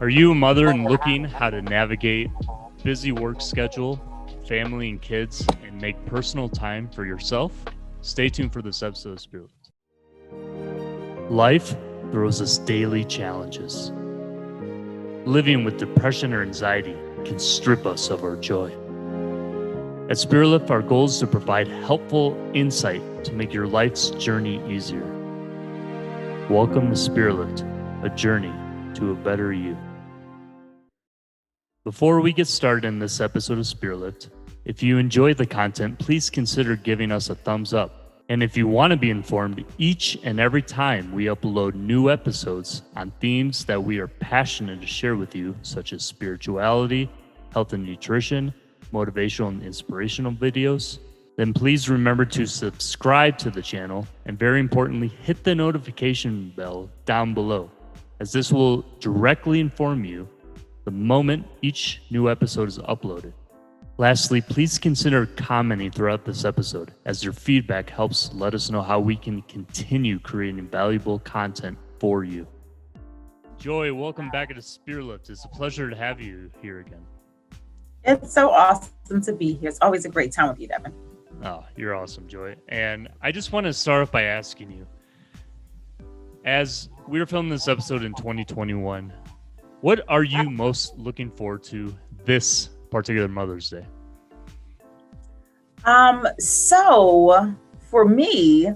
Are you a mother and looking how to navigate busy work schedule, family and kids, and make personal time for yourself? Stay tuned for this episode of Spirit. Life throws us daily challenges. Living with depression or anxiety can strip us of our joy. At Spirit, our goal is to provide helpful insight to make your life's journey easier. Welcome to Spirit, a journey to a better you. Before we get started in this episode of Spirit, if you enjoyed the content, please consider giving us a thumbs up. And if you want to be informed each and every time we upload new episodes on themes that we are passionate to share with you, such as spirituality, health and nutrition, motivational and inspirational videos, then please remember to subscribe to the channel and, very importantly, hit the notification bell down below, as this will directly inform you the moment each new episode is uploaded. Lastly, please consider commenting throughout this episode, as your feedback helps let us know how we can continue creating valuable content for you. Joy, welcome back to Spirit. It's a pleasure to have you here again. It's so awesome to be here. It's always a great time with you, Devin. Oh, you're awesome, Joy. And I just want to start off by asking you, as we were filming this episode in 2021, what are you most looking forward to this particular Mother's Day? So for me,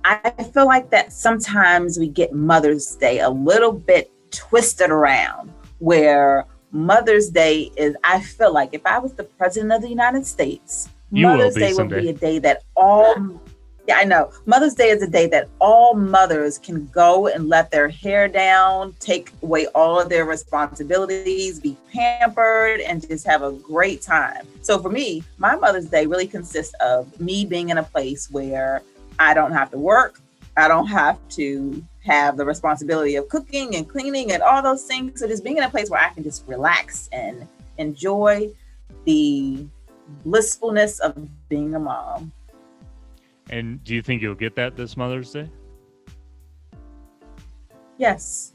I feel like that sometimes we get Mother's Day a little bit twisted around, where Mother's Day is, I feel like if I was the president of the United States, Mother's Day would be a day that Mother's Day is a day that all mothers can go and let their hair down, take away all of their responsibilities, be pampered, and just have a great time. So for me, my Mother's Day really consists of me being in a place where I don't have to work. I don't have to have the responsibility of cooking and cleaning and all those things. So just being in a place where I can just relax and enjoy the blissfulness of being a mom. And do you think you'll get that this Mother's Day? Yes.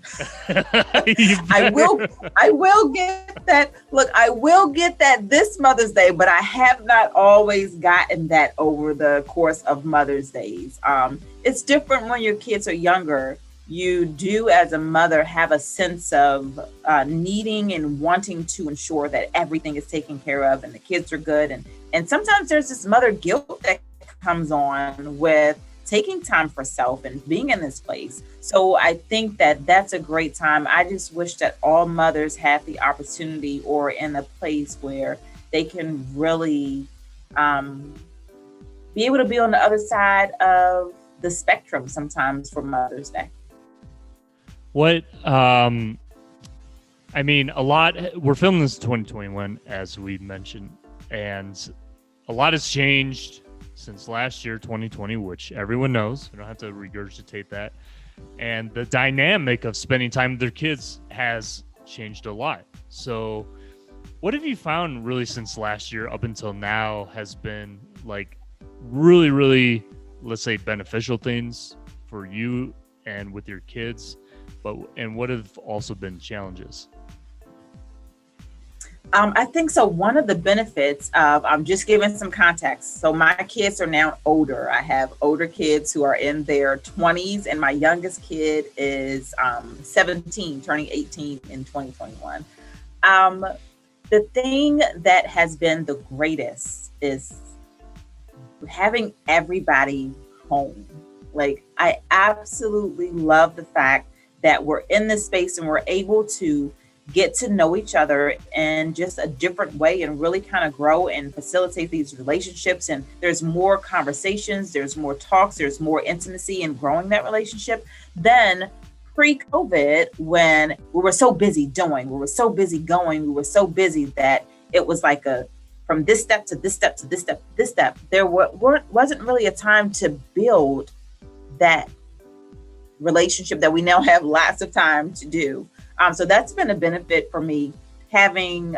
I will get that. Look, I will get that this Mother's Day, but I have not always gotten that over the course of Mother's Days. It's different when your kids are younger. You do, as a mother, have a sense of needing and wanting to ensure that everything is taken care of and the kids are good. And sometimes there's this mother guilt that comes on with taking time for self and being in this place. So I think that that's a great time. I just wish that all mothers have the opportunity or in a place where they can really be able to be on the other side of the spectrum sometimes for Mother's Day. What, a lot, we're filming this in 2021, as we mentioned, and a lot has changed since last year, 2020, which everyone knows. We don't have to regurgitate that. And the dynamic of spending time with their kids has changed a lot. So what have you found really since last year up until now has been like really, really, let's say, beneficial things for you and with your kids, and what have also been challenges? I think so. One of the benefits of, I'm just giving some context. So my kids are now older. I have older kids who are in their 20s, and my youngest kid is 17, turning 18 in 2021. The thing that has been the greatest is having everybody home. Like, I absolutely love the fact that we're in this space and we're able to get to know each other in just a different way and really kind of grow and facilitate these relationships. And there's more conversations, there's more talks, there's more intimacy in growing that relationship than pre-COVID, when we were so busy doing, we were so busy going, we were so busy that it was like from this step to this step to this step, this step. There wasn't really a time to build that relationship that we now have lots of time to do. So that's been a benefit for me, having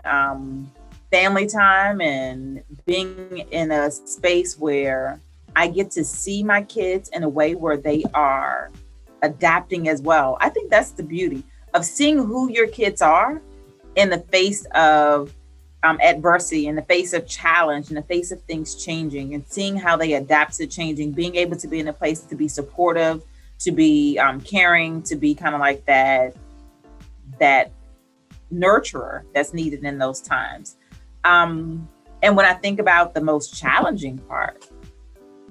family time and being in a space where I get to see my kids in a way where they are adapting as well. I think that's the beauty of seeing who your kids are in the face of adversity, in the face of challenge, in the face of things changing, and seeing how they adapt to changing, being able to be in a place to be supportive, to be caring, to be kind of like that nurturer that's needed in those times. And when I think about the most challenging part,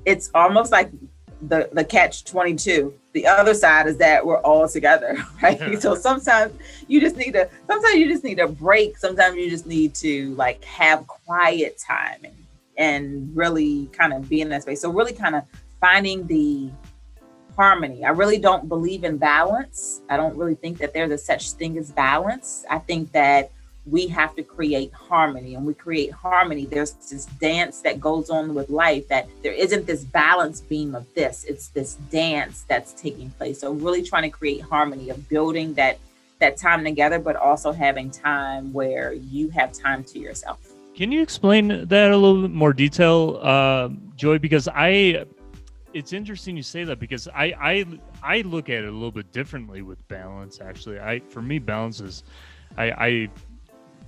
it's almost like the catch 22. The other side is that we're all together, right? Yeah. So sometimes you just need a break. Sometimes you just need to like have quiet time and really kind of be in that space. So really kind of finding the harmony. I really don't believe in balance. I don't really think that there's a such thing as balance. I think that we have to create harmony, and we create harmony. There's this dance that goes on with life, that there isn't this balance beam of this. It's this dance that's taking place. So really trying to create harmony of building that time together, but also having time where you have time to yourself. Can you explain that a little bit more detail, Joy? Because it's interesting you say that, because I look at it a little bit differently with balance. Actually, for me, balance is I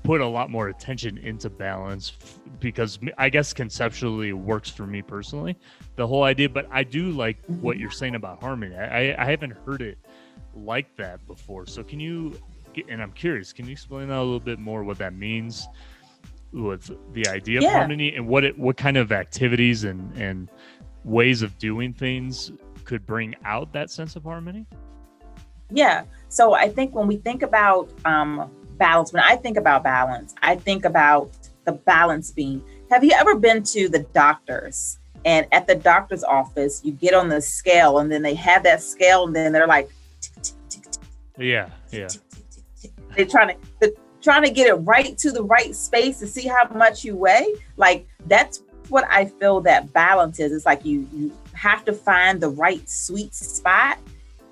put a lot more attention into balance because I guess conceptually it works for me personally, the whole idea. But I do like what you're saying about harmony. I haven't heard it like that before. So can you, and I'm curious, can you explain that a little bit more, what that means with the idea of harmony, and what kind of activities and ways of doing things could bring out that sense of harmony? Yeah. So I think when we think about balance, when I think about balance, I think about the balance beam. Have you ever been to the doctor's, and at the doctor's office, you get on the scale, and then they have that scale, and then they're like, yeah. They're trying to get it right to the right space to see how much you weigh. Like, that's what I feel that balance is. It's like you have to find the right sweet spot.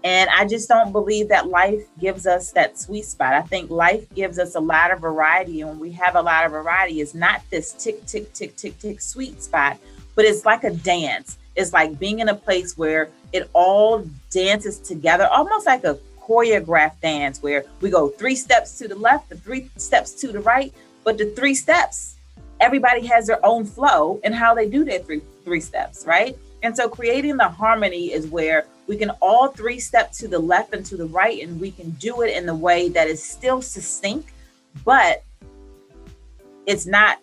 And I just don't believe that life gives us that sweet spot. I think life gives us a lot of variety. And when we have a lot of variety, it's not this tick, tick, tick, tick, tick sweet spot, but it's like a dance. It's like being in a place where it all dances together, almost like a choreographed dance where we go 3 steps to the left and 3 steps to the right. But the 3 steps, everybody has their own flow and how they do their three steps, right? And so creating the harmony is where we can all 3 step to the left and to the right, and we can do it in the way that is still succinct, but it's not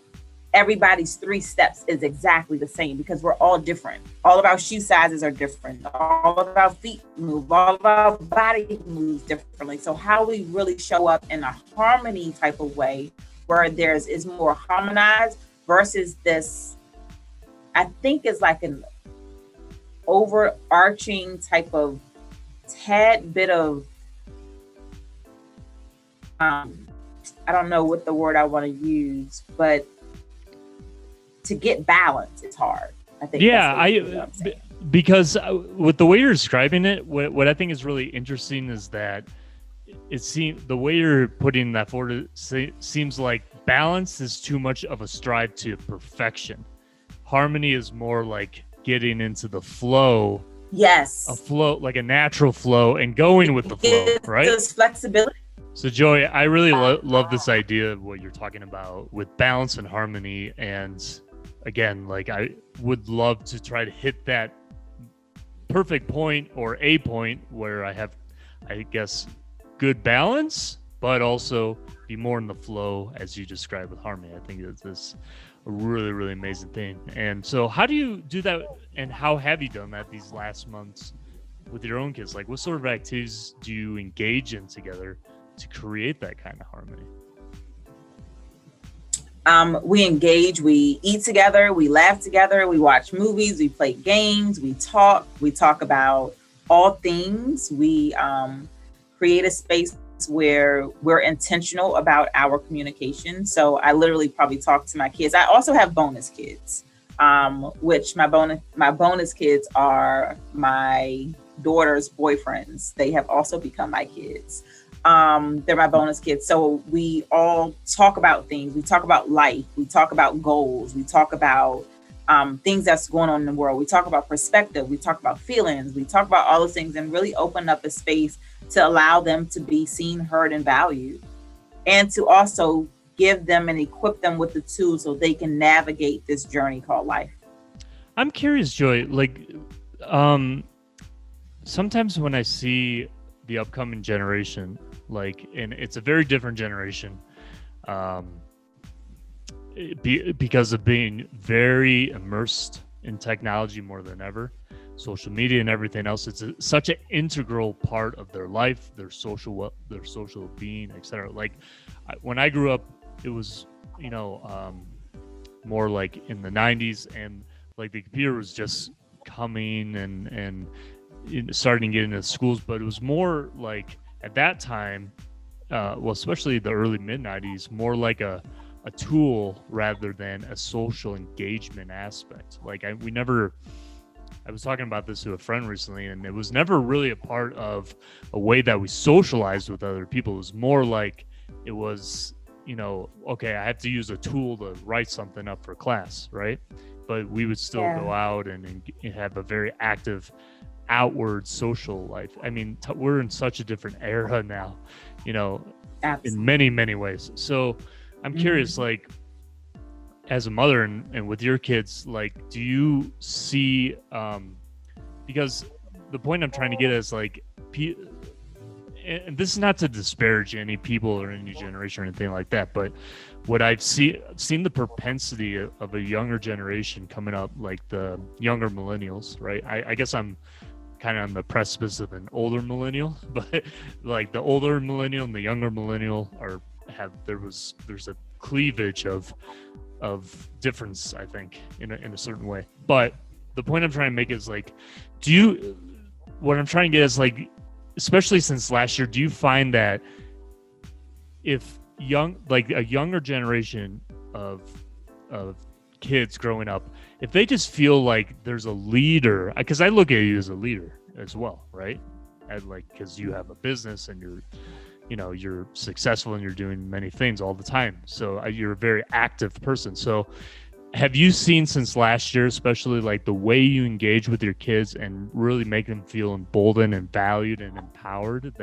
everybody's 3 steps is exactly the same, because we're all different. All of our shoe sizes are different. All of our feet move. All of our body moves differently. So how we really show up in a harmony type of way where is more harmonized versus this, I think is like an overarching type of tad bit of I don't know what the word I want to use, but to get balance, it's hard. I think. Yeah, because with the way you're describing it, what I think is really interesting is that it seems the way you're putting that forward seems like balance is too much of a strive to perfection. Harmony is more like getting into the flow. Yes. A flow, like a natural flow, and going with the flow, right? There's flexibility. So Joy, I really love this idea of what you're talking about with balance and harmony. And again, like I would love to try to hit that perfect point or a point where I have, I guess, good balance, but also be more in the flow as you described with harmony. I think it's this a really, really amazing thing. And so how do you do that, and how have you done that these last months with your own kids? Like, what sort of activities do you engage in together to create that kind of harmony? We engage, we eat together, we laugh together, we watch movies, we play games, we talk about all things. We create a space where we're intentional about our communication. So I literally probably talk to my kids. I also have bonus kids, which my bonus kids are my daughter's boyfriends. They have also become my kids. They're my bonus kids. So we all talk about things. We talk about life. We talk about goals. We talk about things that's going on in the world. We talk about perspective. We talk about feelings. We talk about all those things and really open up a space to allow them to be seen, heard, and valued, and to also give them and equip them with the tools so they can navigate this journey called life. I'm curious, Joy, sometimes when I see the upcoming generation, and it's a very different generation, because of being very immersed in technology more than ever, social media and everything else. It's such an integral part of their life, their social being, etc. When I grew up, it was more like in the 90s, and like the computer was just coming and starting to get into schools, but it was more like at that time, especially the early mid 90s, more like a tool rather than a social engagement aspect. I was talking about this to a friend recently, and it was never really a part of a way that we socialized with other people. It was more like it was, okay, I have to use a tool to write something up for class, right? But we would still go out and have a very active outward social life. I mean, we're in such a different era now, Absolutely. in many, many ways. So I'm curious, as a mother and with your kids, do you see, because the point I'm trying to get is and this is not to disparage any people or any generation or anything like that, but what I've seen the propensity of a younger generation coming up, like the younger millennials, right? I guess I'm kind of on the precipice of an older millennial, but like the older millennial and the younger millennial there's a cleavage of difference, I think, in a certain way. But the point I'm trying to make is what I'm trying to get is especially since last year, do you find that if a younger generation of kids growing up, if they just feel like there's a leader, because I look at you as a leader as well, right? Because you have a business and you're successful and you're doing many things all the time. So you're a very active person. So have you seen since last year, especially the way you engage with your kids and really make them feel emboldened and valued and empowered,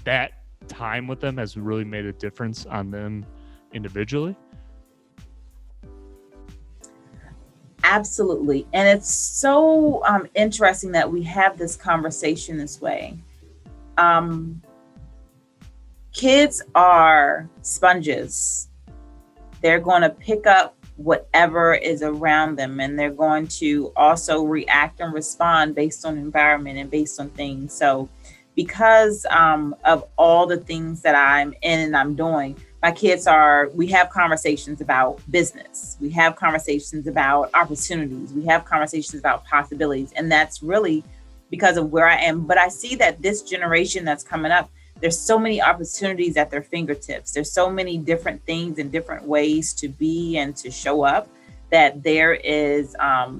that time with them has really made a difference on them individually? Absolutely. And it's so interesting that we have this conversation this way. Kids are sponges. They're going to pick up whatever is around them, and they're going to also react and respond based on environment and based on things. So because of all the things that I'm in and I'm doing, my kids we have conversations about business. We have conversations about opportunities. We have conversations about possibilities. And that's really because of where I am. But I see that this generation that's coming up, there's so many opportunities at their fingertips. There's so many different things and different ways to be and to show up that there is, a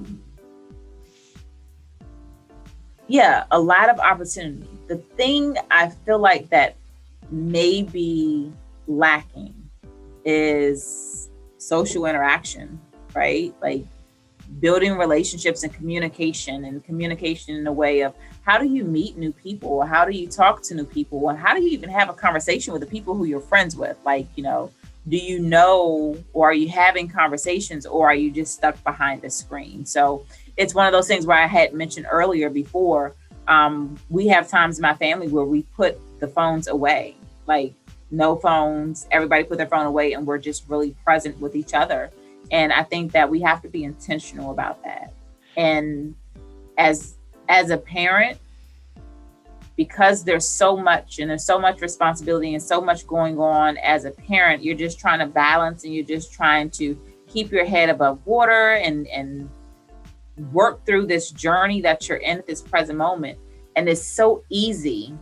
lot of opportunity. The thing I feel like that may be lacking is social interaction, right? Building relationships and communication in a way of how do you meet new people? How do you talk to new people? And how do you even have a conversation with the people who you're friends with? Do you know, or are you having conversations, or are you just stuck behind a screen? So it's one of those things where I had mentioned earlier before, we have times in my family where we put the phones away, no phones, everybody put their phone away, and we're just really present with each other. And I think that we have to be intentional about that. And as a parent, because there's so much responsibility and so much going on as a parent, you're just trying to balance, and you're just trying to keep your head above water and work through this journey that you're in at this present moment. And it's so easy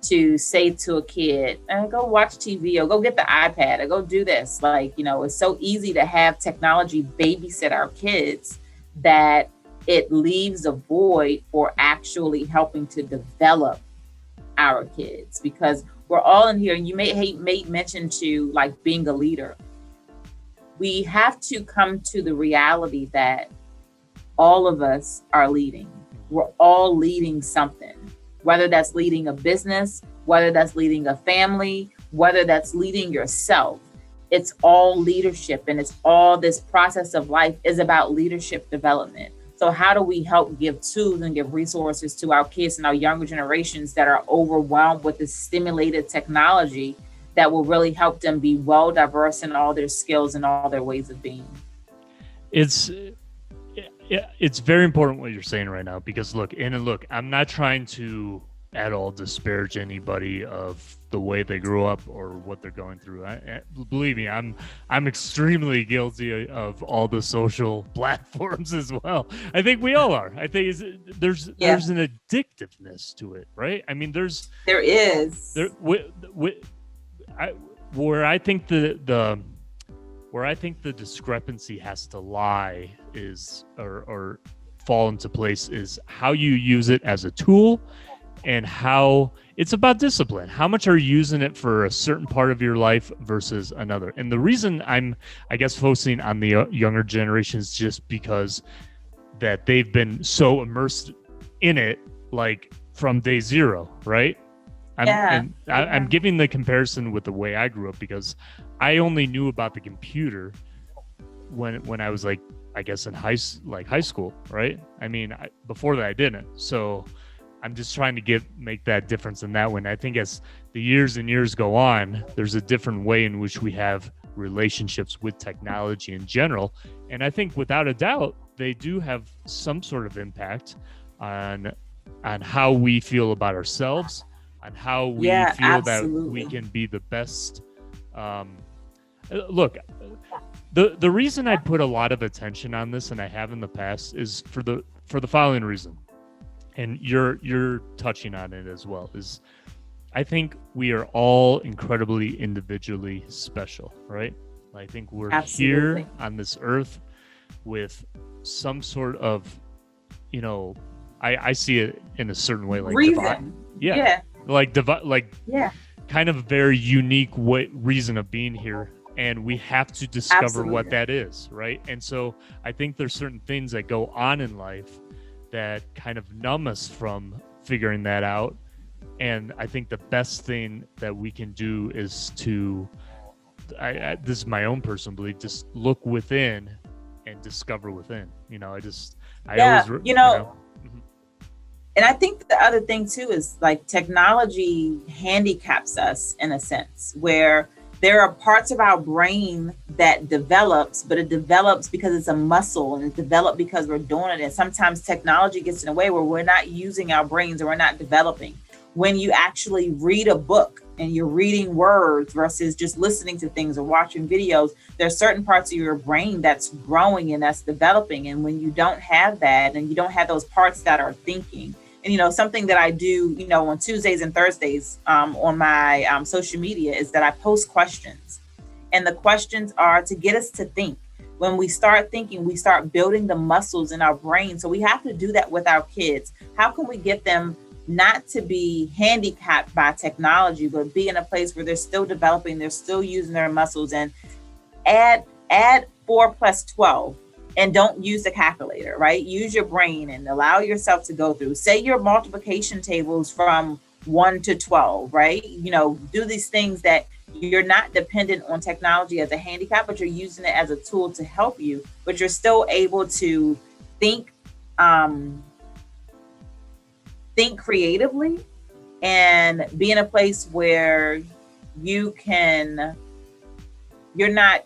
to say to a kid, go watch TV, or go get the iPad, or go do this. It's so easy to have technology babysit our kids that it leaves a void for actually helping to develop our kids, because we're all in here. And you made mention to being a leader. We have to come to the reality that all of us are leading. We're all leading something. whether that's leading a business, whether that's leading a family, whether that's leading yourself. It's all leadership, and it's all this process of life is about leadership development. So how do we help give tools and give resources to our kids and our younger generations that are overwhelmed with the stimulated technology that will really help them be well diverse in all their skills and all their ways of being? It's very important what you're saying right now, because look, I'm not trying to at all disparage anybody of the way they grew up or what they're going through. Believe me, I'm extremely guilty of all the social platforms as well. I think we all are. I think there's an addictiveness to it, right? I mean, there is. Where I think the discrepancy has to lie is, or fall into place, is how you use it as a tool, and how it's about discipline. How much are you using it for a certain part of your life versus another? And the reason I'm, I guess, focusing on the younger generations, just because that they've been so immersed in it, like from day zero, right? I'm giving the comparison with the way I grew up, because I only knew about the computer when I was like, I guess in high school, right? I mean, before that I didn't. So I'm just trying to make that difference in that one. I think as the years and years go on, there's a different way in which we have relationships with technology in general. And I think without a doubt, they do have some sort of impact on how we feel about ourselves, on how we feel absolutely. That we can be the best. Look, the reason I put a lot of attention on this, and I have in the past, is for the following reason. And you're touching on it as well, is I think we are all incredibly individually special, right? I think we're absolutely. Here on this earth with some sort of, I see it in a certain way, like reason. Kind of a very unique reason of being here. And we have to discover absolutely. What that is, right? And so I think there's certain things that go on in life that kind of numb us from figuring that out. And I think the best thing that we can do is to, this is my own personal belief, just look within and discover within. Always. And I think the other thing too is, like, technology handicaps us in a sense, where there are parts of our brain that develops, but it develops because it's a muscle, and it develops because we're doing it. And sometimes technology gets in a way where we're not using our brains, or we're not developing. When you actually read a book and you're reading words versus just listening to things or watching videos, there's certain parts of your brain that's growing and that's developing. And when you don't have that, and you don't have those parts that are thinking, and, something that I do, on Tuesdays and Thursdays on my social media, is that I post questions. And the questions are to get us to think. When we start thinking, we start building the muscles in our brain. So we have to do that with our kids. How can we get them not to be handicapped by technology, but be in a place where they're still developing, they're still using their muscles? And add 4 plus 12. And don't use the calculator, right? Use your brain and allow yourself to go through. Say your multiplication tables from 1 to 12, right? Do these things that you're not dependent on technology as a handicap, but you're using it as a tool to help you, but you're still able to think creatively and be in a place where you're not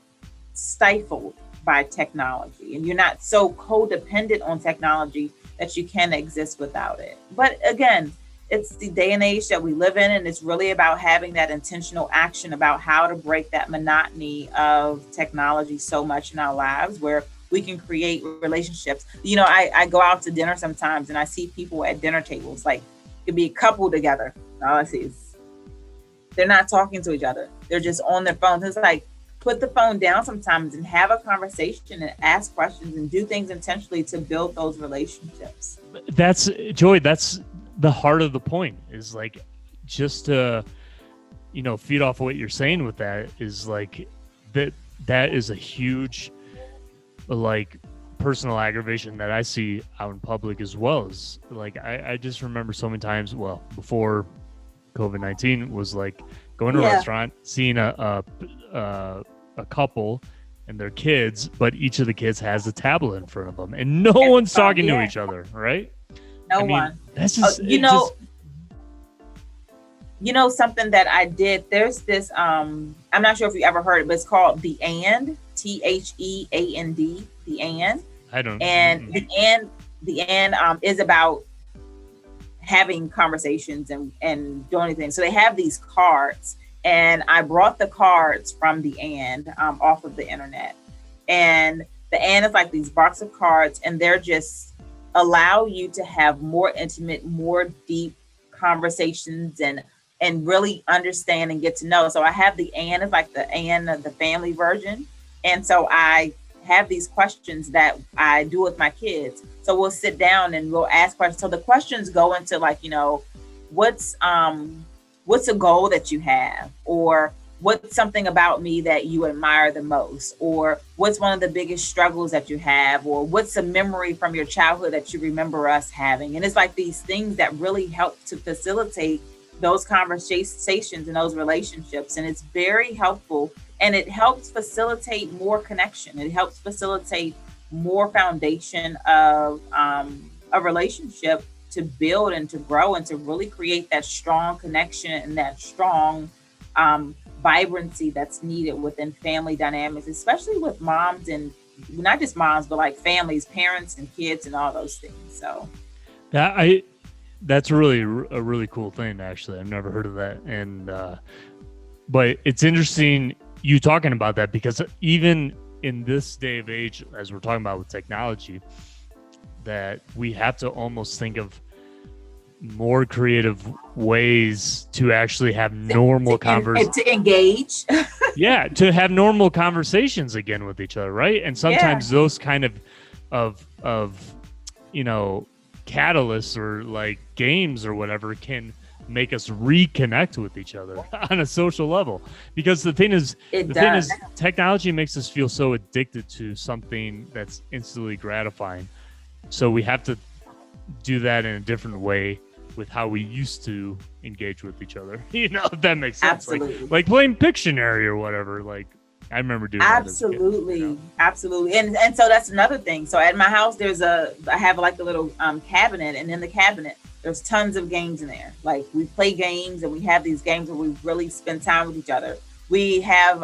stifled by technology, and you're not so codependent on technology that you can't exist without it. But again, it's the day and age that we live in, and it's really about having that intentional action about how to break that monotony of technology so much in our lives, where we can create relationships. I go out to dinner sometimes, and I see people at dinner tables, like, it could be a couple together. All I see is they're not talking to each other. They're just on their phones. It's like, put the phone down sometimes and have a conversation and ask questions and do things intentionally to build those relationships. That's Joy. That's the heart of the point, is like, just to, feed off of what you're saying with that, is like that is a huge, like, personal aggravation that I see out in public as well. Is like I just remember so many times, well, before COVID-19 was like going to a restaurant, seeing a couple and their kids, but each of the kids has a tablet in front of them, and no one's talking to each other, right? No one. That's just you know something that I did. There's this. I'm not sure if you ever heard it, but it's called the and. THEAND. The and. I don't. And the and is about having conversations and doing anything. So they have these cards, and I brought the cards from the and off of the internet. And the and is like these box of cards, and they're just allow you to have more intimate, more deep conversations and really understand and get to know. So I have the and is like the and of the family version. And so I have these questions that I do with my kids. So we'll sit down and we'll ask questions. So the questions go into like, you know, what's a goal that you have, or what's something about me that you admire the most, or what's one of the biggest struggles that you have, or what's a memory from your childhood that you remember us having. And it's like these things that really help to facilitate those conversations and those relationships. And it's very helpful, and it helps facilitate more connection. It helps facilitate more foundation of a relationship to build and to grow and to really create that strong connection and that strong vibrancy that's needed within family dynamics, especially with moms, and not just moms, but like families, parents and kids and all those things. So that's really a really cool thing, actually. I've never heard of that. And but it's interesting you talking about that, because even in this day of age, as we're talking about with technology, that we have to almost think of more creative ways to actually have normal conversations, to engage. Yeah, to have normal conversations again with each other, right? And sometimes those kind of you know, catalysts or like games or whatever can make us reconnect with each other on a social level. Because the thing is technology makes us feel so addicted to something that's instantly gratifying. So we have to do that in a different way with how we used to engage with each other. You know, if that makes sense. Absolutely. Like playing Pictionary or whatever. Like I remember doing that as a kid, you know? Absolutely. And so that's another thing. So at my house, I have like a little cabinet, and in the cabinet, there's tons of games in there. Like we play games, and we have these games where we really spend time with each other. We have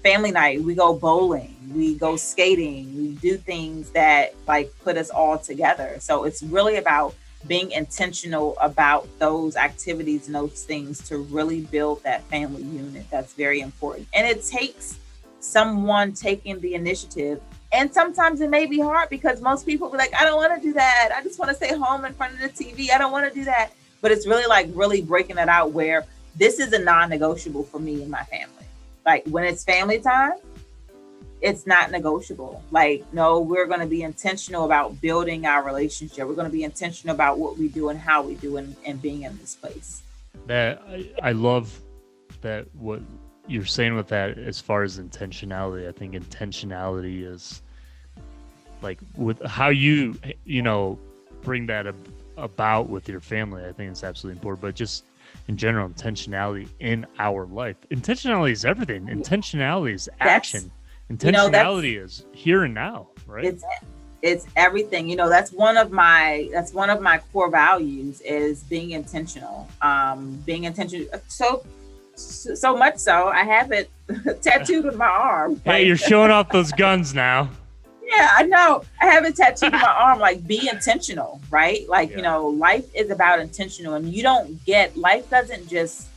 family night. We go bowling. We go skating. We do things that like put us all together. So it's really about being intentional about those activities and those things to really build that family unit. That's very important. And it takes someone taking the initiative. And sometimes it may be hard, because most people be like, I don't want to do that. I just want to stay home in front of the TV. I don't want to do that. But it's really like really breaking it out where this is a non-negotiable for me and my family. Like when it's family time, it's not negotiable. Like, no, we're going to be intentional about building our relationship. We're going to be intentional about what we do and how we do and being in this place. That I love that what you're saying with that as far as intentionality. I think intentionality is like with how you know, bring that about with your family. I think it's absolutely important, but just in general, intentionality in our life. Intentionality is everything. Intentionality is action. Intentionality is here and now, right? It's everything. You know, that's one of my core values is being intentional. Being intentional. So much so, I have it tattooed on my arm. Hey, you're showing off those guns now. Yeah, I know. I have it tattooed on my arm. Like, be intentional, right? Like, you know, life is about intentional, and life doesn't just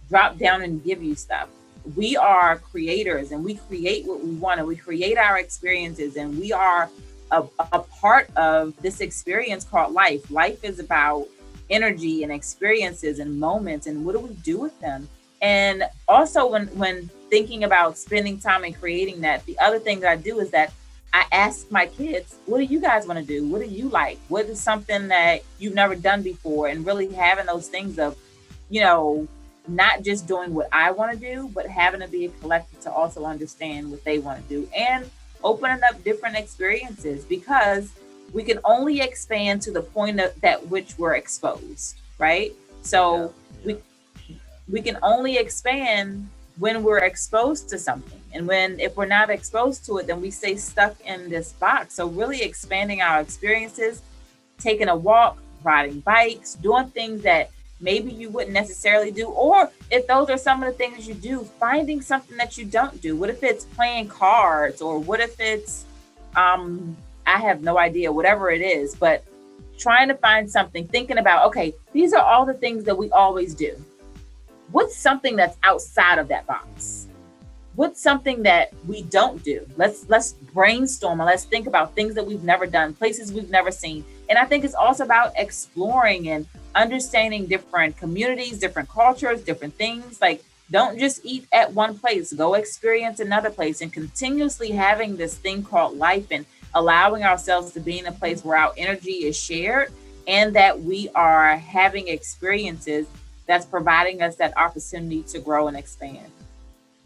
drop down and give you stuff. We are creators, and we create what we want, and we create our experiences, and we are a part of this experience called life. Life is about energy and experiences and moments, and what do we do with them? And also when thinking about spending time and creating that, the other thing that I do is that I ask my kids, what do you guys want to do? What do you like? What is something that you've never done before? And really having those things of, you know, not just doing what I want to do, but having to be a collective to also understand what they want to do. And opening up different experiences, because we can only expand to the point of that which we're exposed, right? So we can only expand when we're exposed to something. And if we're not exposed to it, then we stay stuck in this box. So really expanding our experiences, taking a walk, riding bikes, doing things that maybe you wouldn't necessarily do. Or if those are some of the things you do, finding something that you don't do. What if it's playing cards, or what if it's, I have no idea, whatever it is, but trying to find something, thinking about, okay, these are all the things that we always do. What's something that's outside of that box? What's something that we don't do? Let's brainstorm and let's think about things that we've never done, places we've never seen. And I think it's also about exploring and understanding different communities, different cultures, different things. Like, don't just eat at one place, go experience another place, and continuously having this thing called life and allowing ourselves to be in a place where our energy is shared and that we are having experiences that's providing us that opportunity to grow and expand.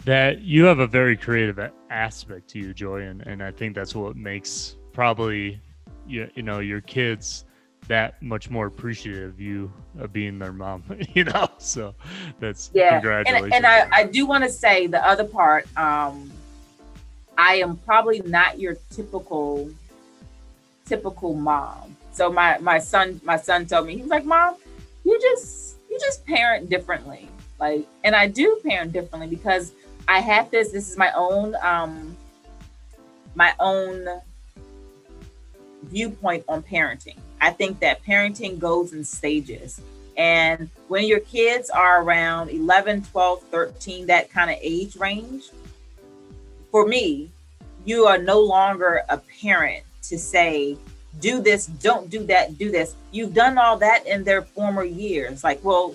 That you have a very creative aspect to you, Joy, and I think that's what makes probably you know your kids that much more appreciative of you being their mom. So that's congratulations. And I do want to say the other part. I am probably not your typical mom. So my son told me, he was like, "Mom, you just parent differently." Like, and I do parent differently because I have this is my own viewpoint on parenting. I think that parenting goes in stages. And when your kids are around 11, 12, 13, that kind of age range, for me, you are no longer a parent to say, do this, don't do that, do this. You've done all that in their former years. Like, well,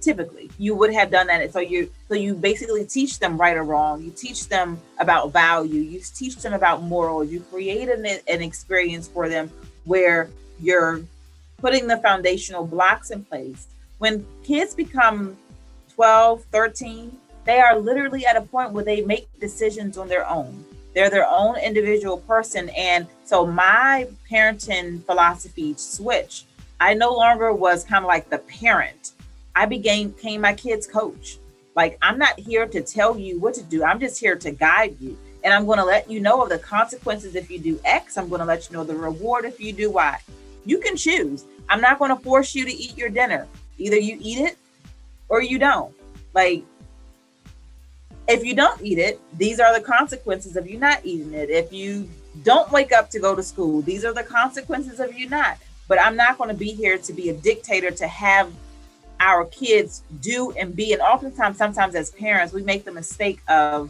typically you would have done that. So you basically teach them right or wrong. You teach them about value. You teach them about morals. You create an experience for them where you're putting the foundational blocks in place. When kids become 12, 13, they are literally at a point where they make decisions on their own. They're their own individual person. And so my parenting philosophy switched. I no longer was kind of like the parent. I became my kid's coach. Like, I'm not here to tell you what to do. I'm just here to guide you. And I'm going to let you know of the consequences if you do X. I'm going to let you know the reward if you do Y. You can choose. I'm not going to force you to eat your dinner. Either you eat it or you don't. Like, if you don't eat it, these are the consequences of you not eating it. If you don't wake up to go to school, these are the consequences of you not. But I'm not going to be here to be a dictator to have our kids do and be. And oftentimes, sometimes as parents, we make the mistake of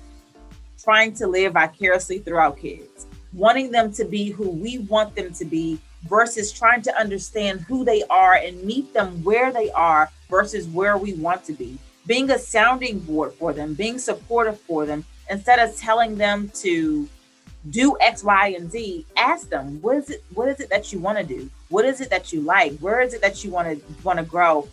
trying to live vicariously through our kids, wanting them to be who we want them to be versus trying to understand who they are and meet them where they are versus where we want to be. Being a sounding board for them, being supportive for them, instead of telling them to do X, Y, and Z, ask them, what is it that you want to do? What is it that you like? Where is it that you want to grow?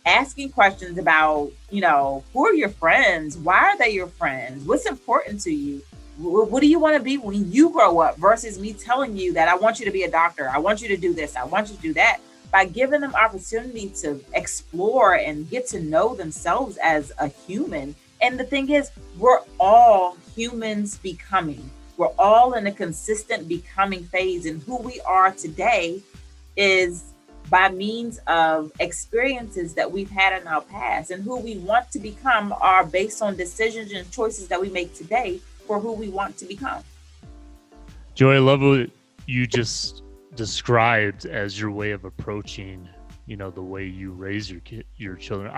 Asking questions about, who are your friends? Why are they your friends? What's important to you? What do you want to be when you grow up? Versus me telling you that I want you to be a doctor. I want you to do this. I want you to do that. By giving them opportunity to explore and get to know themselves as a human. And the thing is, we're all humans becoming. We're all in a consistent becoming phase. And who we are today is by means of experiences that we've had in our past. And who we want to become are based on decisions and choices that we make today for who we want to become. Joy, I love what you just described as your way of approaching, the way you raise your children.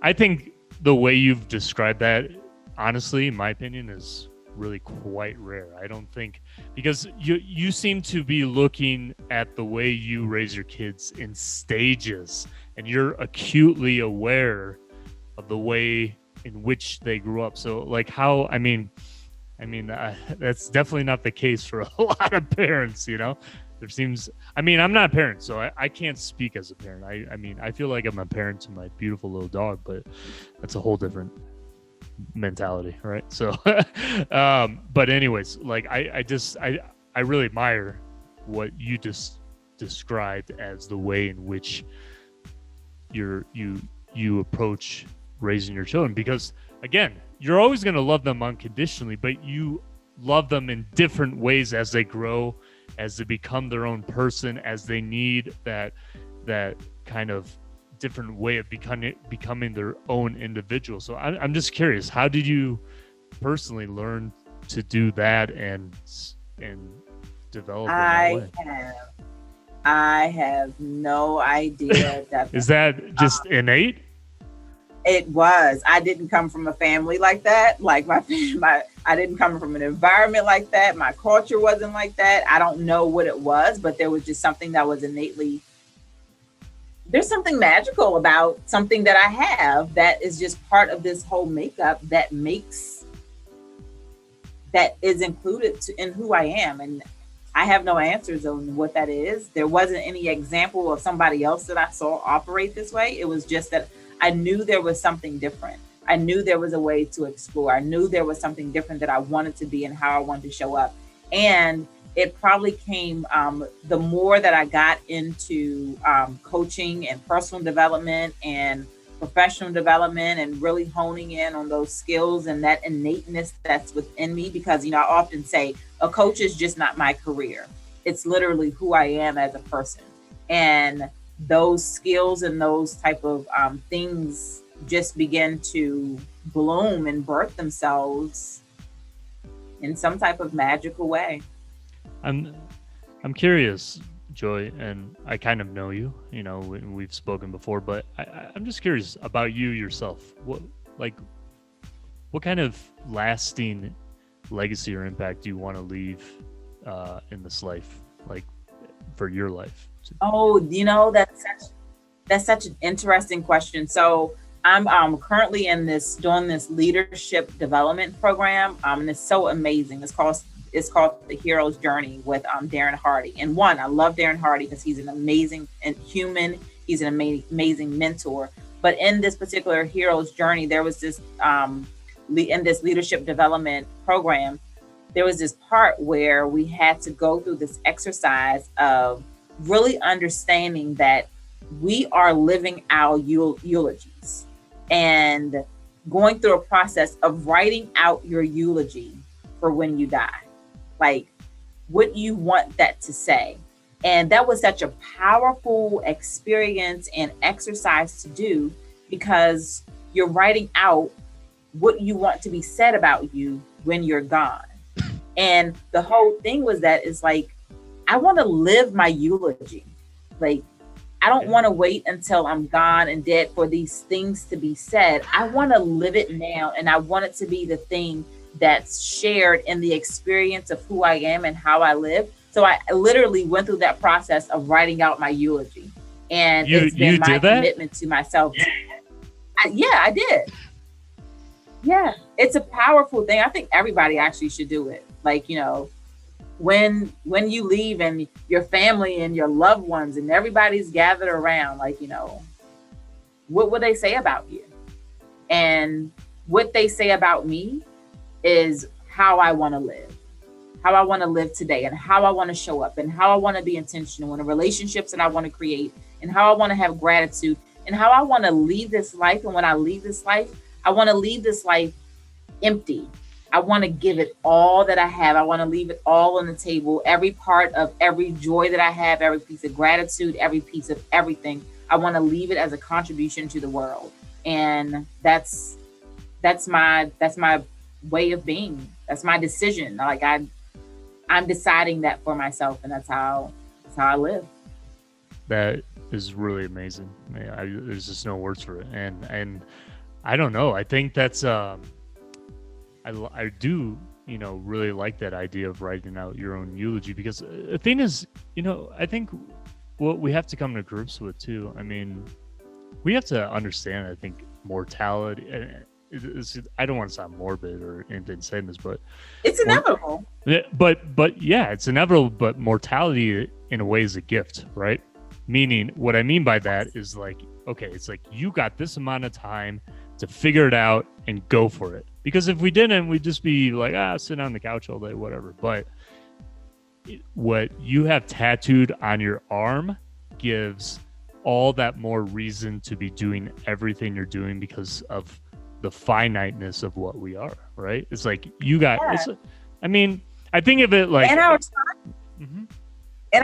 I think the way you've described that, honestly, in my opinion, is really quite rare. I don't think, because you seem to be looking at the way you raise your kids in stages, and you're acutely aware of the way in which they grew up. So like how, that's definitely not the case for a lot of parents, There seems, I'm not a parent, so I can't speak as a parent. I feel like I'm a parent to my beautiful little dog, but that's a whole different mentality, right? So, but anyways, like I really admire what you just described as the way in which you approach raising your children, because again, you're always going to love them unconditionally, but you love them in different ways as they grow, as they become their own person, as they need that kind of different way of becoming their own individual. So I'm just curious, how did you personally learn to do that and develop in that way? I have no idea. Is that just innate? It was. I didn't come from a family like that. Like I didn't come from an environment like that. My culture wasn't like that. I don't know what it was, but there was just something that was innately. There's something magical about something that I have that is just part of this whole makeup that is included in who I am. And I have no answers on what that is. There wasn't any example of somebody else that I saw operate this way. It was just that I knew there was something different. I knew there was a way to explore. I knew there was something different that I wanted to be and how I wanted to show up. And it probably came the more that I got into coaching and personal development and professional development and really honing in on those skills and that innateness that's within me. Because, I often say a coach is just not my career. It's literally who I am as a person. And those skills and those type of things just begin to bloom and birth themselves in some type of magical way. I'm curious, Joy, and I kind of know you, we've spoken before, but I'm just curious about you yourself. What kind of lasting legacy or impact do you want to leave in this life, like for your life? Oh, that's such an interesting question. So I'm currently doing this leadership development program, and it's so amazing. It's called The Hero's Journey with Darren Hardy. And I love Darren Hardy because he's an amazing human. He's an amazing mentor. But in this particular Hero's Journey, there was this in this leadership development program, there was this part where we had to go through this exercise of really understanding that we are living our eulogies and going through a process of writing out your eulogy for when you die. Like what you want that to say. And that was such a powerful experience and exercise to do, because you're writing out what you want to be said about you when you're gone. And the whole thing was that it's like, I want to live my eulogy. Like, I don't want to wait until I'm gone and dead for these things to be said. I want to live it now. And I want it to be the thing that's shared in the experience of who I am and how I live. So I literally went through that process of writing out my eulogy. And it's been my commitment to myself. I did. Yeah, it's a powerful thing. I think everybody actually should do it. Like, when you leave and your family and your loved ones and everybody's gathered around, like, what will they say about you? And what they say about me is how I want to live today, and how I want to show up, and how I want to be intentional in the relationships that I want to create, and how I want to have gratitude, and how I want to leave this life. And when I leave this life, I want to leave this life empty. I want to give it all that I have. I want to leave it all on the table. Every part of every joy that I have, every piece of gratitude, every piece of everything. I want to leave it as a contribution to the world. And that's my way of being. That's my decision. Like I'm deciding that for myself, and that's how I live. That is really amazing. There's just no words for it. And I don't know. I think that's I do, really like that idea of writing out your own eulogy, because the thing is, I think what we have to come to grips with too, we have to understand, I think, mortality. I don't want to sound morbid or anything saying this, but it's inevitable. But yeah, it's inevitable. But mortality, in a way, is a gift, right? Meaning, what I mean by that is like, okay, it's like you got this amount of time to figure it out and go for it. Because if we didn't, we'd just be like, sit on the couch all day, whatever. But what you have tattooed on your arm gives all that more reason to be doing everything you're doing because of the finiteness of what we are, right? It's like you got, I think of it like... And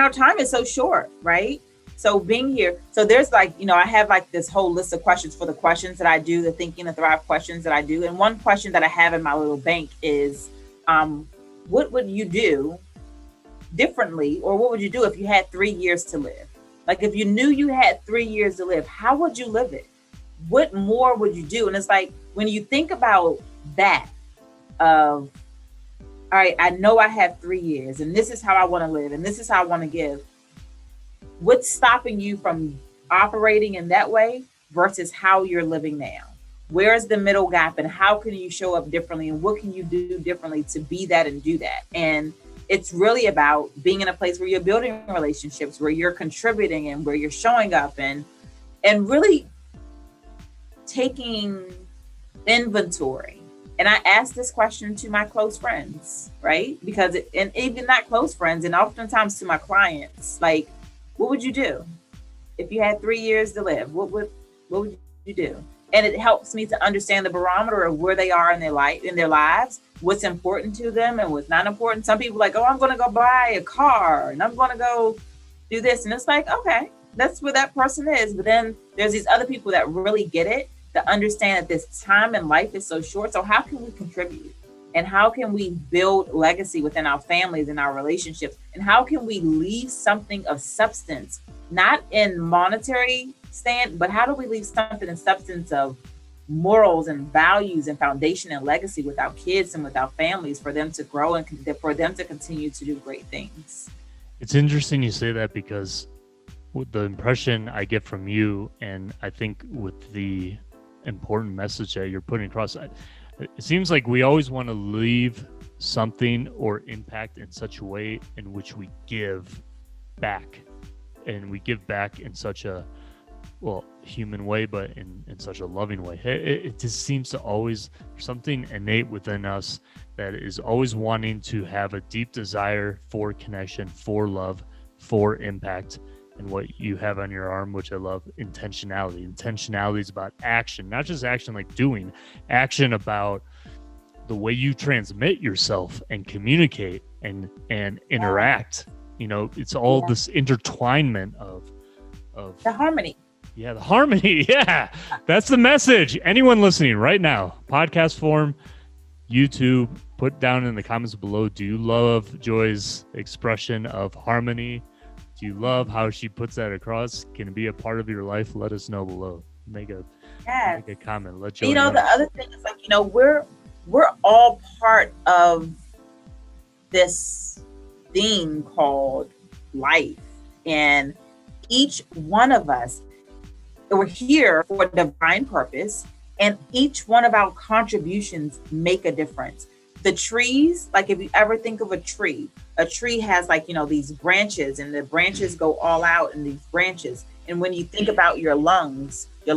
our time is so short, right? So being here, so there's like, I have like this whole list of questions for the questions that I do, the Thinking to Thrive questions that I do. And one question that I have in my little bank is, what would you do differently? Or what would you do if you had 3 years to live? Like if you knew you had 3 years to live, how would you live it? What more would you do? And it's like, when you think about that all right, I know I have 3 years and this is how I want to live and this is how I want to give. What's stopping you from operating in that way versus how you're living now? Where is the middle gap and how can you show up differently and what can you do differently to be that and do that? And it's really about being in a place where you're building relationships, where you're contributing and where you're showing up and really taking inventory. And I ask this question to my close friends, right? Because and even not close friends, and oftentimes to my clients, like, what would you do if you had 3 years to live? What would you do? And it helps me to understand the barometer of where they are in their life, in their lives, what's important to them and what's not important. Some people are like, I'm going to go buy a car and I'm going to go do this. And it's like, okay, that's where that person is. But then there's these other people that really get it, that understand that this time in life is so short. So how can we contribute? And how can we build legacy within our families and our relationships? And how can we leave something of substance, not in monetary stand, but how do we leave something in substance of morals and values and foundation and legacy with our kids and with our families for them to grow and for them to continue to do great things? It's interesting you say that because with the impression I get from you, and I think with the important message that you're putting across, it seems like we always want to leave something or impact in such a way in which we give back, and we give back in such a human way, but in such a loving way. It just seems to always, something innate within us that is always wanting to have a deep desire for connection, for love, for impact. And what you have on your arm, which I love, intentionality. Intentionality is about action, not just action like doing, action about the way you transmit yourself and communicate and interact. It's all this intertwinement of the harmony. Yeah, the harmony. Yeah, that's the message. Anyone listening right now, podcast form, YouTube, put down in the comments below, do you love Joy's expression of harmony? Do you love how she puts that across? Can it be a part of your life? Let us know below. Make a comment. Let Joy know. The other thing is like, we're all part of this thing called life. And each one of us, we're here for a divine purpose, and each one of our contributions make a difference. The trees, like if you ever think of a tree has like, these branches, and the branches go all out in these branches. And when you think about your lungs are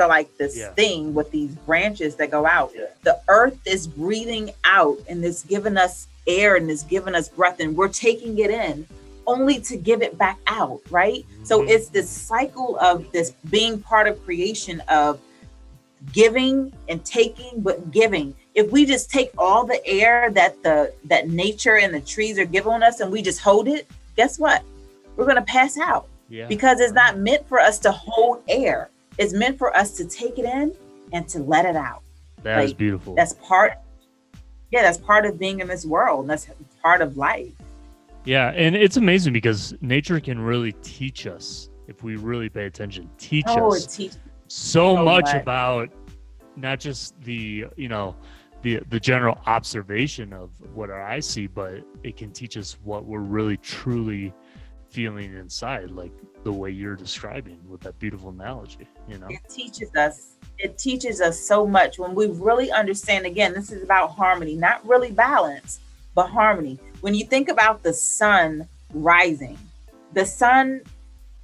like this thing with these branches that go out. Yeah. The earth is breathing out and it's giving us air and it's giving us breath, and we're taking it in only to give it back out, right? Mm-hmm. So it's this cycle of this being part of creation, of giving and taking, but giving. If we just take all the air that nature and the trees are giving us and we just hold it, guess what? We're going to pass out. Yeah. Because it's not meant for us to hold air. It's meant for us to take it in and to let it out. That is beautiful. That's part of being in this world. That's part of life. Yeah, and it's amazing because nature can really teach us if we really pay attention. Teach us so much about not just the general observation of what our eyes see, but it can teach us what we're really truly feeling inside, like the way you're describing with that beautiful analogy. It teaches us so much when we really understand. Again, this is about harmony, not really balance, but harmony. When you think about the sun rising, the sun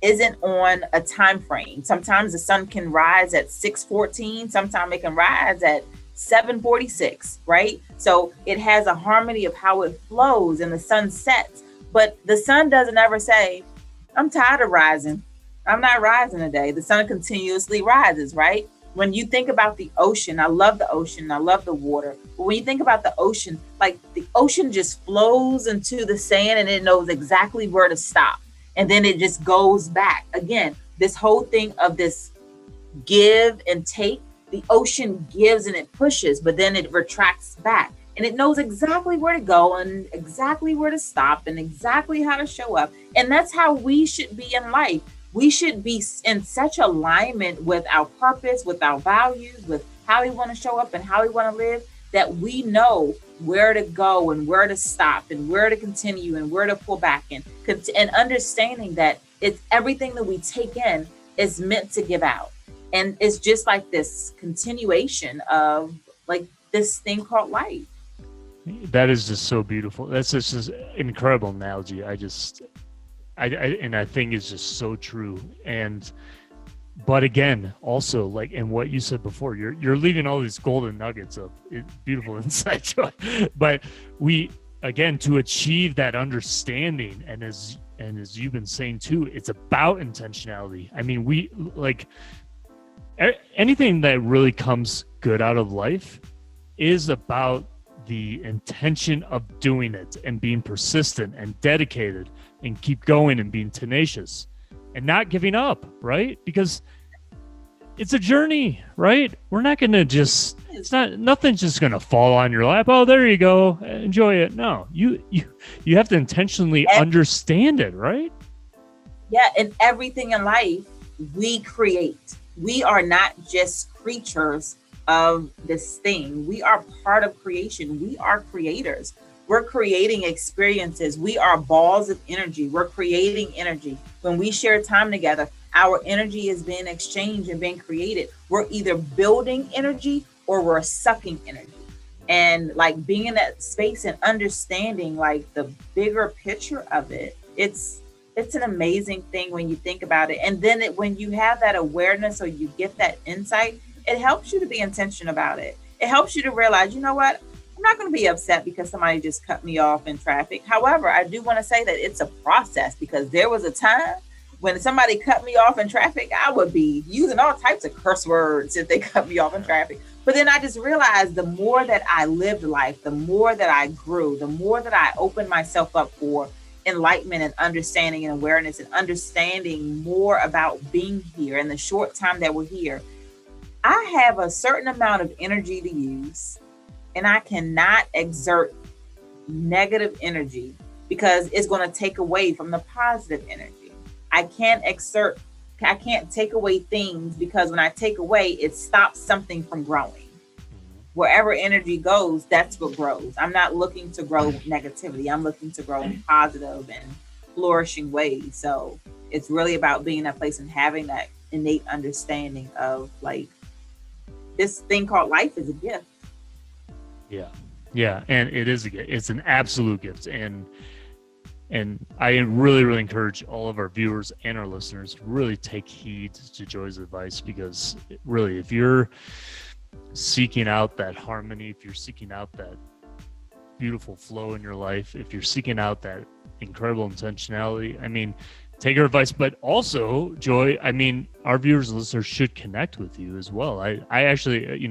isn't on a time frame. Sometimes the sun can rise at 6:14, sometimes it can rise at 7:46, right? So it has a harmony of how it flows and the sun sets. But the sun doesn't ever say, I'm tired of rising. I'm not rising today. The sun continuously rises, right? When you think about the ocean, I love the ocean, I love the water. But when you think about the ocean, like the ocean just flows into the sand and it knows exactly where to stop. And then it just goes back. Again, this whole thing of this give and take, the ocean gives and it pushes, but then it retracts back. And it knows exactly where to go and exactly where to stop and exactly how to show up. And that's how we should be in life. We should be in such alignment with our purpose, with our values, with how we want to show up and how we want to live, that we know where to go and where to stop and where to continue and where to pull back in. And understanding that it's everything that we take in is meant to give out. And it's just like this continuation of like this thing called life. That is just so beautiful. That's just an incredible analogy. I think it's just so true. But again, also like in what you said before, you're leaving all these golden nuggets of beautiful insight to it. But we, again, to achieve that understanding, and as you've been saying too, it's about intentionality. I mean, we like anything that really comes good out of life is about the intention of doing it and being persistent and dedicated and keep going and being tenacious and not giving up, right? Because it's a journey, right? We're not going to nothing's just going to fall on your lap. Oh, there you go. Enjoy it. No, you have to intentionally understand it, right? Yeah. And everything in life we create. We are not just creatures of this thing. We are part of creation. We are creators. We're creating experiences. We are balls of energy. We're creating energy. When we share time together, our energy is being exchanged and being created. We're either building energy or we're sucking energy. And like being in that space and understanding like the bigger picture of it, it's an amazing thing when you think about it. And then when you have that awareness or you get that insight, it helps you to be intentional about it. It helps you to realize, you know what? I'm not going to be upset because somebody just cut me off in traffic. However, I do want to say that it's a process, because there was a time when somebody cut me off in traffic, I would be using all types of curse words if they cut me off in traffic. But then I just realized the more that I lived life, the more that I grew, the more that I opened myself up for enlightenment and understanding and awareness and understanding more about being here in the short time that we're here. I have a certain amount of energy to use, and I cannot exert negative energy because it's going to take away from the positive energy. I can't take away things, because when I take away, it stops something from growing. Wherever energy goes, that's what grows. I'm not looking to grow negativity. I'm looking to grow in positive and flourishing ways. So it's really about being in that place and having that innate understanding of like, this thing called life is a gift. Yeah. And it is a gift. It's an absolute gift. And I really, really encourage all of our viewers and our listeners to really take heed to Joy's advice, because really, if you're seeking out that harmony, if you're seeking out that beautiful flow in your life, if you're seeking out that incredible intentionality, I mean, take her advice. But also, Joy, I mean, our viewers and listeners should connect with you as well. I actually,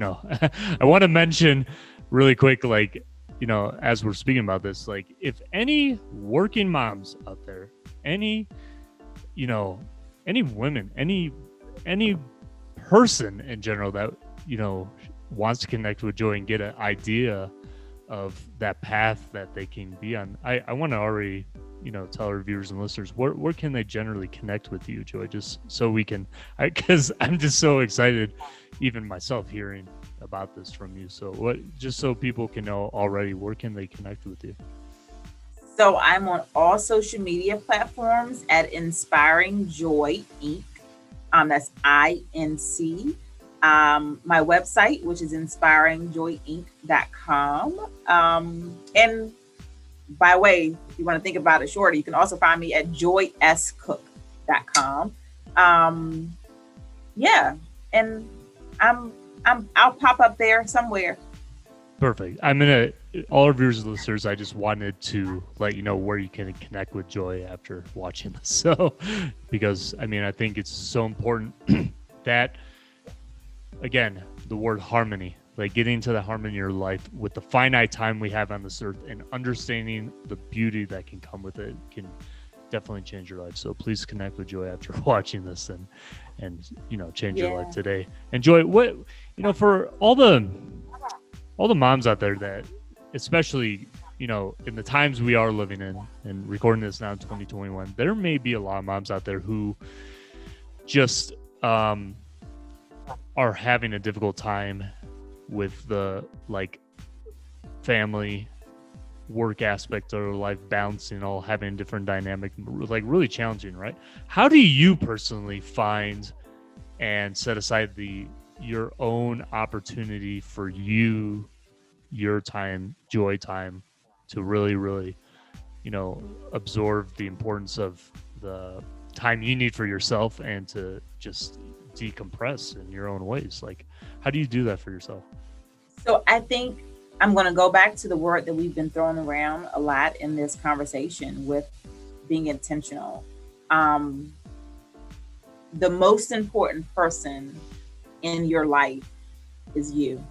I want to mention really quick, like, as we're speaking about this, like, if any working moms out there, any women, any person in general that, wants to connect with Joy and get an idea of that path that they can be on, I want to already, tell our viewers and listeners, where can they generally connect with you, Joy, just so we can, because I'm just so excited, even myself, hearing about this from you. So just so people can know already, where can they connect with you? So I'm on all social media platforms at Inspiring Joy Inc. That's INC. My website, which is inspiringjoyinc.com. And by way, if you want to think about it shorter, you can also find me at Joy S Cook. gmail.com. Yeah, and I'll pop up there somewhere. Perfect. All our viewers and listeners, I just wanted to let you know where you can connect with Joy after watching this. So, because I think it's so important that, again, the word harmony, like getting to the harmony in your life with the finite time we have on this earth and understanding the beauty that can come with it can definitely change your life. So please connect with Joy after watching this and change your life today. And Joy, what, for all the moms out there that, especially, in the times we are living in and recording this now in 2021, there may be a lot of moms out there who just are having a difficult time with the family work aspect of their life, balancing all, having a different dynamic, really challenging, right? How do you personally find and set aside your own opportunity for your time, Joy time, to really, absorb the importance of the time you need for yourself and to just decompress in your own ways? How do you do that for yourself? So I think I'm going to go back to the word that we've been throwing around a lot in this conversation with being intentional. The most important person in your life is you.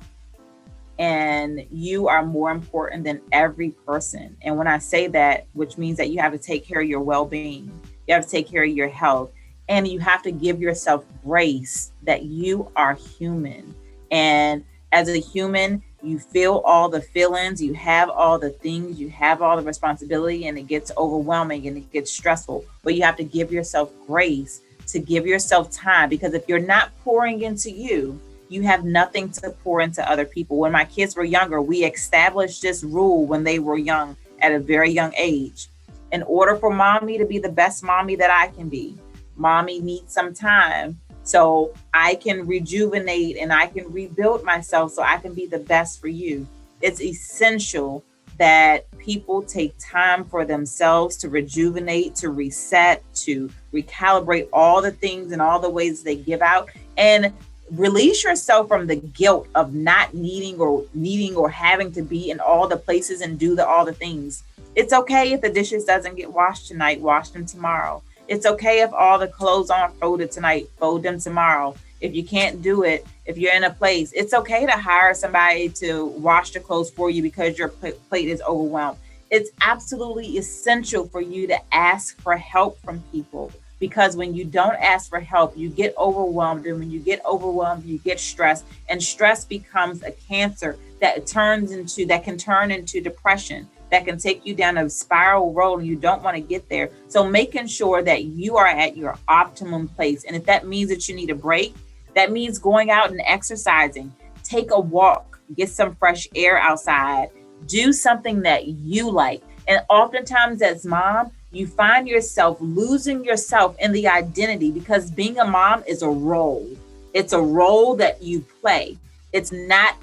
And you are more important than every person. And when I say that, which means that you have to take care of your well-being, you have to take care of your health, and you have to give yourself grace that you are human. And as a human, you feel all the feelings, you have all the things, you have all the responsibility, and it gets overwhelming and it gets stressful. But you have to give yourself grace, to give yourself time, because if you're not pouring into you, you have nothing to pour into other people. When my kids were younger, we established this rule when they were young, at a very young age. In order for mommy to be the best mommy that I can be, mommy needs some time so I can rejuvenate and I can rebuild myself so I can be the best for you. It's essential that people take time for themselves to rejuvenate, to reset, to recalibrate all the things and all the ways they give out, and release yourself from the guilt of not needing or having to be in all the places and do all the things. It's okay if the dishes doesn't get washed tonight, wash them tomorrow. It's okay if all the clothes aren't folded tonight, fold them tomorrow. If you can't do it, if you're in a place, it's okay to hire somebody to wash the clothes for you because your plate is overwhelmed. It's absolutely essential for you to ask for help from people, because when you don't ask for help, you get overwhelmed. And when you get overwhelmed, you get stressed, and stress becomes a cancer that can turn into depression, that can take you down a spiral road, and you don't want to get there. So making sure that you are at your optimum place. And if that means that you need a break, that means going out and exercising, take a walk, get some fresh air outside, do something that you like. And oftentimes as mom, you find yourself losing yourself in the identity, because being a mom is a role. It's a role that you play. It's not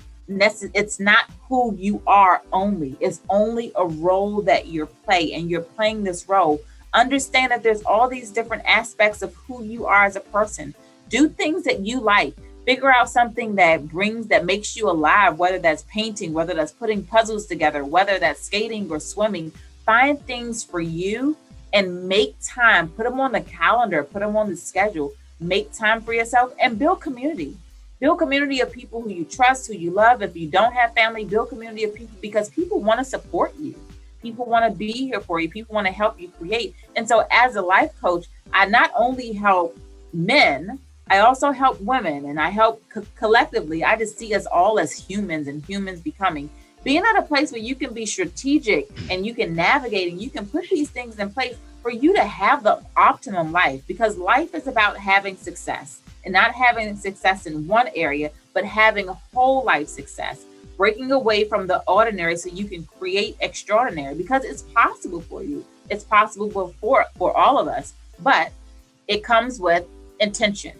who you are only. It's only a role that you play, and you're playing this role. Understand that there's all these different aspects of who you are as a person. Do things that you like. Figure out something that makes you alive, whether that's painting, whether that's putting puzzles together, whether that's skating or swimming. Find things for you and make time. Put them on the calendar, put them on the schedule. Make time for yourself and build community. Build community of people who you trust, who you love. If you don't have family, build community of people, because people want to support you. People want to be here for you. People want to help you create. And so as a life coach, I not only help men, I also help women, and I help collectively. I just see us all as humans and humans becoming. Being at a place where you can be strategic and you can navigate and you can put these things in place for you to have the optimum life, because life is about having success, and not having success in one area, but having a whole life success, breaking away from the ordinary so you can create extraordinary, because it's possible for you. It's possible for all of us, but it comes with intention.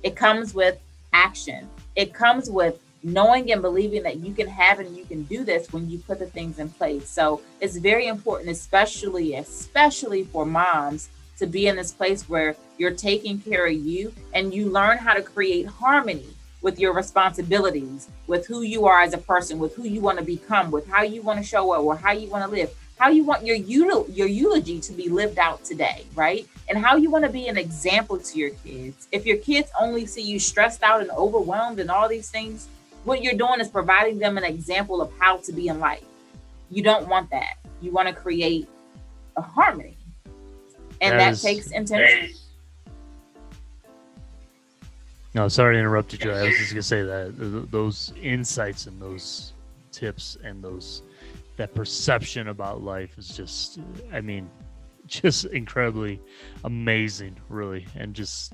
It comes with action. It comes with knowing and believing that you can have and you can do this when you put the things in place. So it's very important, especially for moms, to be in this place where you're taking care of you and you learn how to create harmony with your responsibilities, with who you are as a person, with who you want to become, with how you want to show up or how you want to live, how you want your eulogy to be lived out today, right? And how you want to be an example to your kids. If your kids only see you stressed out and overwhelmed and all these things, what you're doing is providing them an example of how to be in life. You don't want that. You want to create a harmony. And that takes intention. No, sorry to interrupt you, Joy. I was just gonna say that those insights and those tips and that perception about life is just, I mean, just incredibly amazing, really. And just,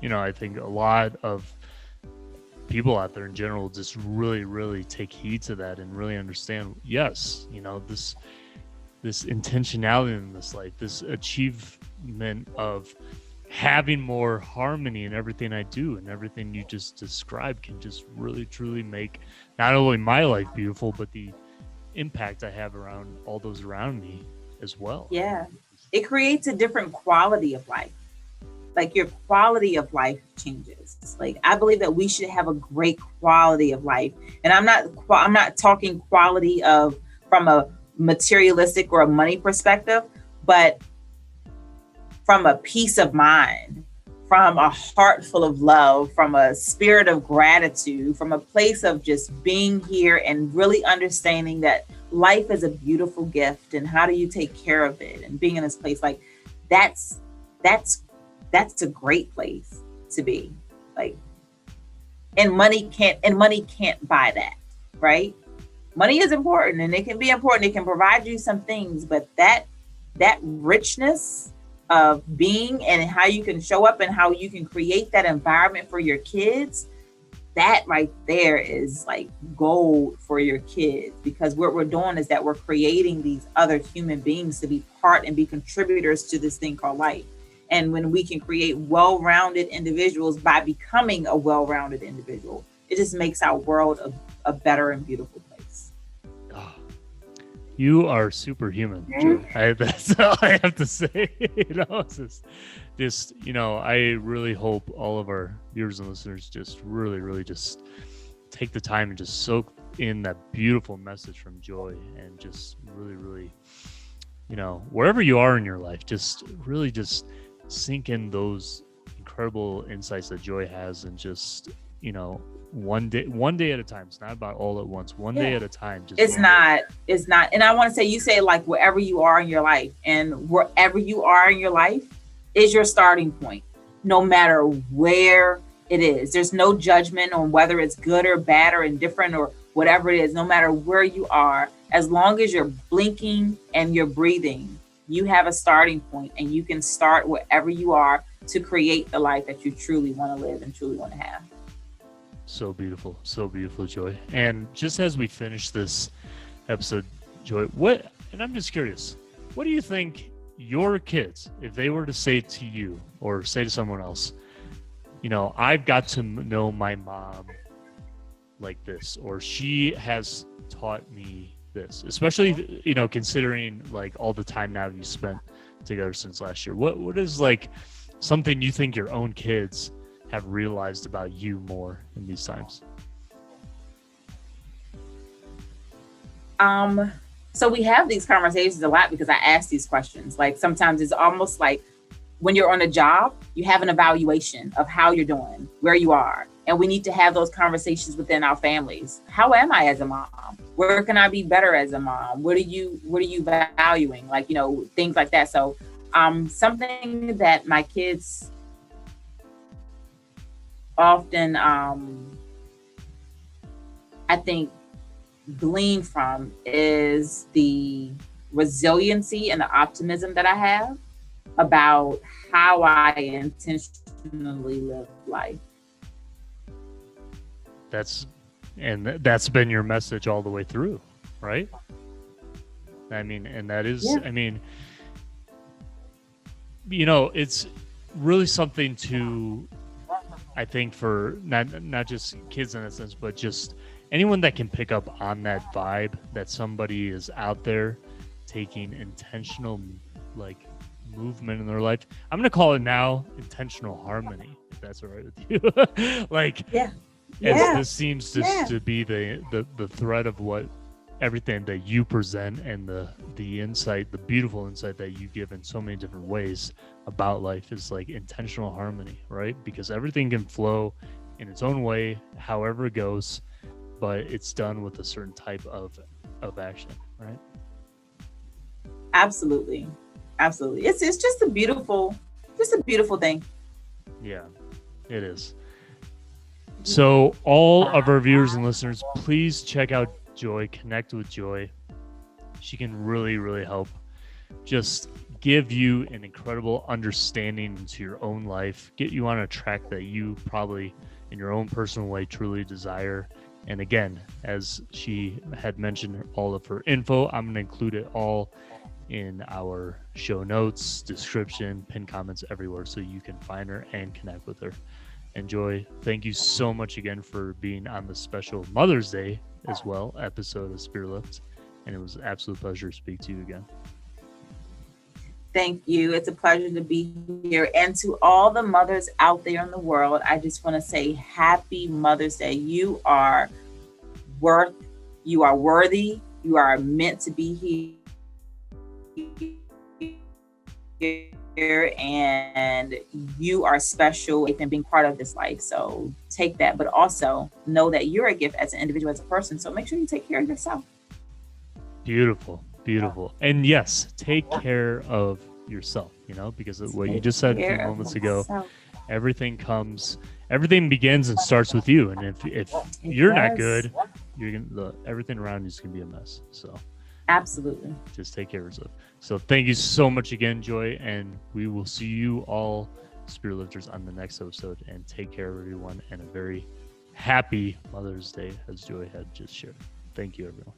I think a lot of people out there in general just really, really take heed to that and really understand, yes, this intentionality in this life, this achievement of having more harmony in everything I do and everything you just described can just really truly make not only my life beautiful, but the impact I have around all those around me as well. Yeah. It creates a different quality of life. Like your quality of life changes. Like I believe that we should have a great quality of life. And I'm not talking quality of from a materialistic or a money perspective, but from a peace of mind, from a heart full of love, from a spirit of gratitude, from a place of just being here and really understanding that life is a beautiful gift and how do you take care of it and being in this place like that's a great place to be. Like, and money can't buy that, right? Money is important and it can be important. It can provide you some things, but that richness of being and how you can show up and how you can create that environment for your kids, that right there is like gold for your kids, because what we're doing is that we're creating these other human beings to be part and be contributors to this thing called life. And when we can create well-rounded individuals by becoming a well-rounded individual, it just makes our world a better and beautiful place. Oh, you are superhuman, Joy. That's all I have to say. It's just, I really hope all of our viewers and listeners just really, really just take the time and just soak in that beautiful message from Joy and just really, really, wherever you are in your life, just really just sink in those incredible insights that Joy has and just, one day at a time. It's not about all at once. One day at a time. It's not. And I want to say, you say like wherever you are in your life, and wherever you are in your life is your starting point, no matter where it is. There's no judgment on whether it's good or bad or indifferent or whatever it is, no matter where you are, as long as you're blinking and you're breathing, you have a starting point and you can start wherever you are to create the life that you truly want to live and truly want to have. So beautiful, Joy. And just as we finish this episode, Joy, and I'm just curious, what do you think your kids, if they were to say to you or say to someone else, I've got to know my mom like this, or she has taught me this, especially, considering like all the time now you spent together since last year, what is like something you think your own kids have realized about you more in these times? So we have these conversations a lot because I ask these questions. Like sometimes it's almost like when you're on a job, you have an evaluation of how you're doing, where you are. And we need to have those conversations within our families. How am I as a mom? Where can I be better as a mom? What are you valuing? Like, things like that. So something that my kids often, I think, glean from is the resiliency and the optimism that I have about how I intentionally live life. That's been your message all the way through, right? I mean, and that is, yeah. I mean, it's really something to, I think, for not just kids in that sense, but just anyone that can pick up on that vibe that somebody is out there taking intentional, like, movement in their life. I'm going to call it now intentional harmony, if that's all right with you. Like, Yeah. as Yeah. this seems to be the thread of what everything that you present and the insight, the beautiful insight that you give in so many different ways about life is like intentional harmony, right? Because everything can flow in its own way, however it goes, but it's done with a certain type of action, right? Absolutely. Absolutely. It's just a beautiful thing. Yeah, it is. So all of our viewers and listeners, please check out Joy, connect with Joy. She can really, really help just give you an incredible understanding into your own life, get you on a track that you probably in your own personal way truly desire. And again, as she had mentioned, all of her info, I'm going to include it all in our show notes, description, pin comments everywhere so you can find her and connect with her. And Joy, thank you so much again for being on the special Mother's Day as well episode of Spirit Lift. And it was an absolute pleasure to speak to you again. Thank you. It's a pleasure to be here. And to all the mothers out there in the world, I just want to say happy Mother's Day. You are worthy, you are meant to be here, and you are special and being part of this life. So take that, but also know that you're a gift as an individual, as a person. So make sure you take care of yourself. Beautiful. And yes, take care of yourself, because of what you just said a few moments ago, everything begins and starts with you. And if you're not good, everything around you is going to be a mess. So absolutely. Just take care of yourself. So thank you so much again, Joy. And we will see you all Spirit Lifters on the next episode, and take care of everyone, and a very happy Mother's Day, as Joy had just shared. Thank you, everyone.